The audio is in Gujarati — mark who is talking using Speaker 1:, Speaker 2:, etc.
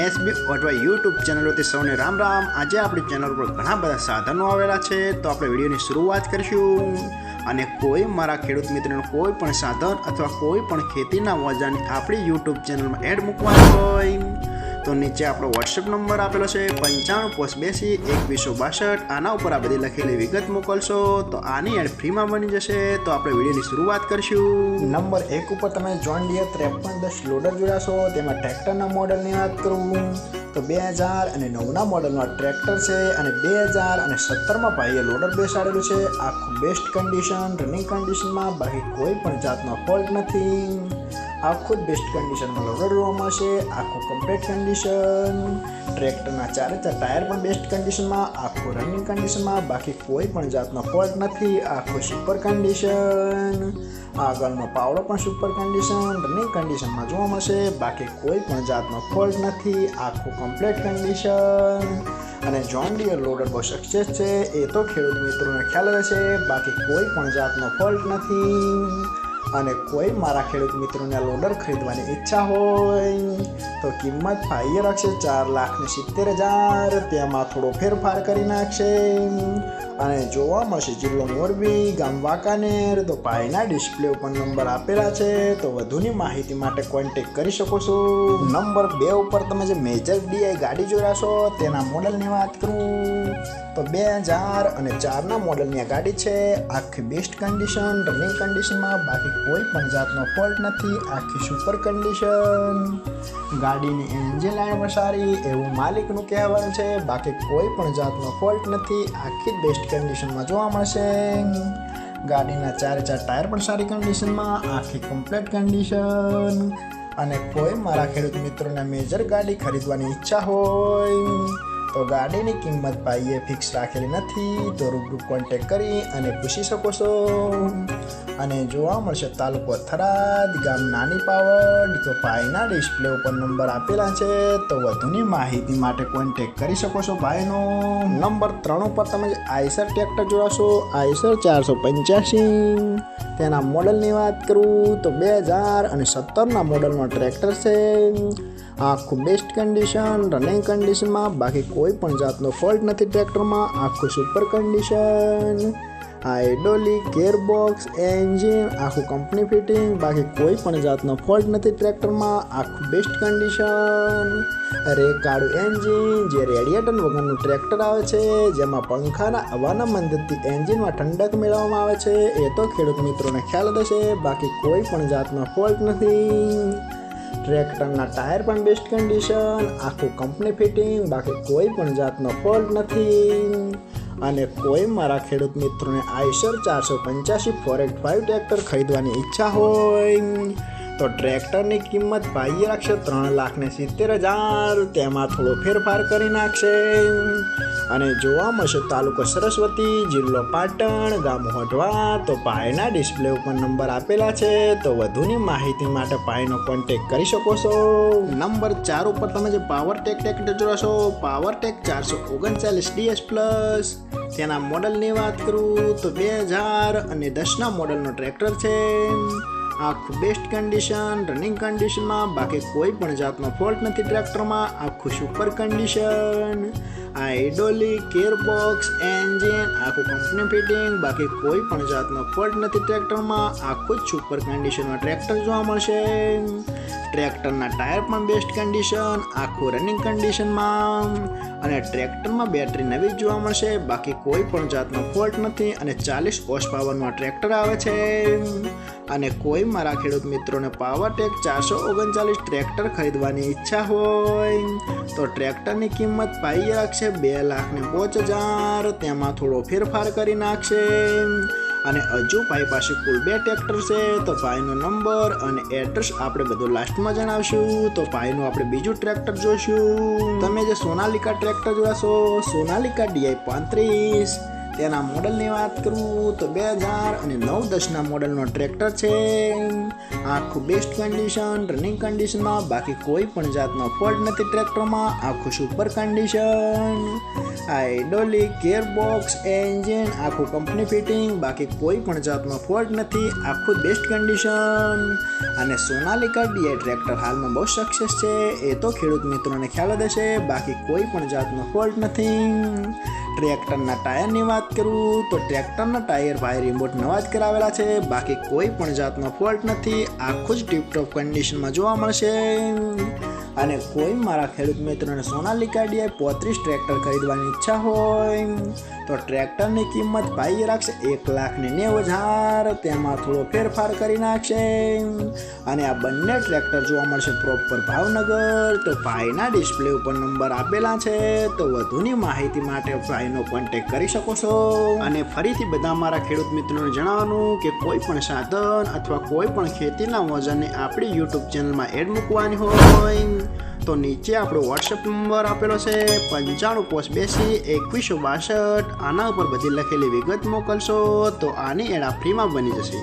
Speaker 1: એસબી ઓટવા યુટ્યુબ ચેનલ વતી સૌને રામ રામ। આજે આપણી ચેનલ પર ઘણા બધા સાધનો આવેલા છે, તો આપણે વિડીયોની શરૂઆત કરીશું। અને કોઈ મારા ખેડૂત મિત્રોને કોઈ પણ સાધન અથવા કોઈ પણ ખેતીના ઓજારની આપણી યુટ્યુબ ચેનલમાં એડ મૂકવાની હોય તો નીચે આપણો વોટ્સએપ નંબર આપેલો છે 95822162। આના ઉપર આ બધી લખેલી વિગત મોકલશો તો આની એડ ફ્રીમાં બની જશે। તો આપણે વિડીયોની શરૂઆત કરીશું। નંબર 1 ઉપર તમે જોન ડીયર 5310 લોડર જોડાશો। તેમાં ટ્રેક્ટરના મોડલની વાત કરું તો 2009ના મોડલનું ટ્રેક્ટર છે અને 2017માં ભાઈએ લોડર બેસાડેલું છે। આખું બેસ્ટ કન્ડિશન, રનિંગ કન્ડિશનમાં, બાકી કોઈ પણ જાતનો ફોલ્ટ નથી। આખું જ બેસ્ટ કન્ડિશનમાં લોડર જોવા મળશે, આખું કમ્પ્લીટ કન્ડિશન। ટ્રેક્ટરના ચારે ચાર ટાયર પણ બેસ્ટ કન્ડિશનમાં, આખું રનિંગ કન્ડિશનમાં, બાકી કોઈ પણ જાતનો ફોલ્ટ નથી। આખું સુપર કન્ડિશન, આગળનો પાવડો પણ સુપર કન્ડિશન, રનિંગ કન્ડિશનમાં જોવા મળશે, બાકી કોઈ પણ જાતનો ફોલ્ટ નથી। આખું કમ્પ્લીટ કન્ડિશન અને જોન ડીયર લોડર બહુ સક્સેસ છે એ તો ખેડૂત મિત્રોને ખ્યાલ રહેશે, બાકી કોઈ પણ જાતનો ફોલ્ટ નથી। અને કોઈ મારા ખેડૂત મિત્રોને લોડર ખરીદવાની ઈચ્છા હોય તો કિંમત ભાઈએ રાખશે 4,70,000। તેમાં થોડો ફેરફાર કરી નાખશે અને જોવા મળશે જિલ્લો મોરબી, ગામ વાંકાનેર। તો ભાઈના ડિસ્પ્લે ઉપર નંબર આપેલા છે, તો વધુની માહિતી માટે કોન્ટેક્ટ કરી શકો છો। નંબર 2 ઉપર તમે જે મેજર ડીઆઈ ગાડી જોડાશો તેના મોડલની વાત કરું તો 2004ના મોડલની આ ગાડી છે। આખી બેસ્ટ કન્ડિશન, રનિંગ કન્ડિશનમાં, બાકી કોઈ પણ જાતનો ફોલ્ટ નથી। આખી સુપર કન્ડિશન, ગાડીની એન્જિન લાઈન પણ સારી એવું માલિકનું કહેવાનું છે, બાકી કોઈ પણ જાતનો ફોલ્ટ નથી। આખી બેસ્ટ કન્ડિશનમાં જોવા મળશે। ગાડીના ચારે ચાર ટાયર પણ સારી કન્ડિશનમાં, આખી કમ્પ્લીટ કન્ડિશન। અને કોઈ મારા ખેડૂત મિત્રોને મેજર ગાડી ખરીદવાની ઈચ્છા હોય તો ગાડીની કિંમત ભાઈએ ફિક્સ રાખેલી નથી, તો રૂબરૂ કોન્ટેક્ટ કરી અને પૂછી શકો છો। અને જોવા મળશે તાલુકો થરાદ, ગામ નાની પાવડ। તો ભાઈના ડિસ્પ્લે ઉપર નંબર આપેલા છે, તો વધુની માહિતી માટે કોન્ટેક્ટ કરી શકો છો ભાઈનો। નંબર 3 ઉપર તમે આઈસર ટ્રેક્ટર જોડાશો, આઈસર 485। તેના મોડલની વાત કરું તો 2017ના મોડલનો ટ્રેક્ટર છે। આખું બેસ્ટ કન્ડિશન, રનિંગ કન્ડિશનમાં, બાકી કોઈ પણ જાતનો ફોલ્ટ નથી ટ્રેક્ટરમાં। આખું super condition, hydraulic, gearbox, engine આખું કંપની ફિટિંગ, બાકી કોઈ પણ જાતનો ફોલ્ટ નથી ટ્રેક્ટરમાં। આખું બેસ્ટ કન્ડિશન, રેકાળું એન્જિન, જે રેડિએટર વગરનું ટ્રેક્ટર આવે છે, જેમાં પંખાના હવાના મદદથી એન્જિનમાં ઠંડક મેળવવામાં આવે છે એ તો ખેડૂત મિત્રોને ખ્યાલ રહેશે, બાકી કોઈ પણ જાતનો ફોલ્ટ નથી। ટ્રેક્ટરના ટાયર પણ બેસ્ટ કન્ડિશન, આખું કંપની ફિટિંગ, બાકી કોઈ પણ જાતનો ફોલ્ટ નથી। અને કોઈ મારા ખેડૂત મિત્રોને આઈસર 485 485 ટ્રેક્ટર ખરીદવાની ઈચ્છા હોય તો ટ્રેક્ટરની કિંમત ભાઈએ રાખશે 3,70,000। તેમાં થોડો ફેરફાર કરી નાખશે અને જોવા મળશે તાલુકો સરસ્વતી, જિલ્લો પાટણ, ગામ હોઢવા। તો ભાઈના ડિસ્પ્લે ઉપર નંબર આપેલા છે, તો વધુની માહિતી માટે ભાઈનો કોન્ટેક્ટ કરી શકો છો। નંબર 4 ઉપર તમે જે પાવરટેક ટ્રેક્ટર જોડાશો, પાવરટેક 439 DS પ્લસ। તેના મોડલની વાત કરું તો 2010ના મોડલનો ટ્રેક્ટર છે। આખું બેસ્ટ કન્ડિશન, રનિંગ કન્ડિશનમાં, બાકી કોઈ પણ જાતનો ફોલ્ટ નથી ટ્રેક્ટરમાં। આખું super condition, hydraulic, gearbox, engine આખું કંપની ફિટિંગ, બાકી કોઈ પણ જાતનો ફોલ્ટ નથી ટ્રેક્ટરમાં। આખું જ સુપર કન્ડિશનમાં ટ્રેક્ટર જોવા મળશે। ટ્રેક્ટરના ટાયર પણ બેસ્ટ કન્ડિશન, આખું રનિંગ કન્ડિશનમાં, અને ટ્રેક્ટરમાં બેટરી નવી જોવા મળશે, બાકી કોઈ પણ જાતનો ફોલ્ટ નથી। અને 40 હોર્સ પાવરનું આ ટ્રેક્ટર આવે છે। અને કોઈ મારા ખેડૂત મિત્રોને પાવરટેક 439 ટ્રેક્ટર ખરીદવાની ઈચ્છા હોય તો ટ્રેક્ટરની કિંમત ભાઈએ રાખશે 2,05,000। તેમાં થોડો ફેરફાર કરી નાખશે। અને હજુ ભાઈ પાસે કુલ 2 ટ્રેક્ટર છે, તો ભાઈનો નંબર અને એડ્રેસ આપણે બધું લાસ્ટમાં જણાવશું। તો ભાઈનું આપણે બીજું ટ્રેક્ટર જોઈશું। તમે જે સોનાલિકા ટ્રેક્ટર જોશો, સોનાલિકા DI 35। તેના મોડલની વાત કરું તો 2009-10ના મોડલનો ટ્રેક્ટર છે. આખું બેસ્ટ કન્ડિશન, રનિંગ કન્ડિશનમાં, બાકી કોઈ પણ જાતનો ફોલ્ટ નથી ટ્રેક્ટરમાં. આખું super condition, hydraulic, gearbox, engine આખું કંપની ફિટિંગ, બાકી કોઈ પણ જાતનો ફોલ્ટ નથી. આખું બેસ્ટ કન્ડિશન. અને સોનાલિકા ડીઆઈ ટ્રેક્ટર હાલમાં બહુ સક્સેસ છે, એ તો ખેડૂત મિત્રોને ખ્યાલ જ હશે. બાકી કોઈ પણ જાતનો ફોલ્ટ નથી. ટ્રેક્ટરના ટાયરની વાત કરું તો ટ્રેક્ટરના ટાયર ભાઈ રિમોટ નવા જ કરાવેલા છે, બાકી કોઈ પણ જાતનો ફોલ્ટ નથી. આખું જ ટીપટોપ કન્ડિશનમાં જોવા મળશે. અને કોઈ મારા ખેડૂત મિત્રોને સોનાલિકા ડીઆઈ 35 ટ્રેક્ટર ખરીદવાની ઈચ્છા હોય તો ટ્રેક્ટરની કિંમત ભાઈ રાખશે 1,90,000. તેમાં થોડો ફેરફાર કરી નાખશે. અને આ બંને ટ્રેક્ટર જોવા મળશે પ્રોપર ભાવનગર. તો ભાઈના ડિસ્પ્લે ઉપર નંબર આપેલા છે, તો વધુની માહિતી માટે ભાઈનો કોન્ટેક્ટ કરી શકો છો. અને ફરીથી બધા મારા ખેડૂત મિત્રોને જણાવવાનું કે કોઈ પણ સાધન અથવા કોઈ પણ ખેતીના વજનને આપણી યુટ્યુબ ચેનલમાં એડ મૂકવાની હોય તો નીચે આપણો વોટ્સએપ નંબર આપેલો છે 9582 2162. આના ઉપર બધી લખેલી વિગત મોકલશો તો આની એડ ફ્રીમાં બની જશે.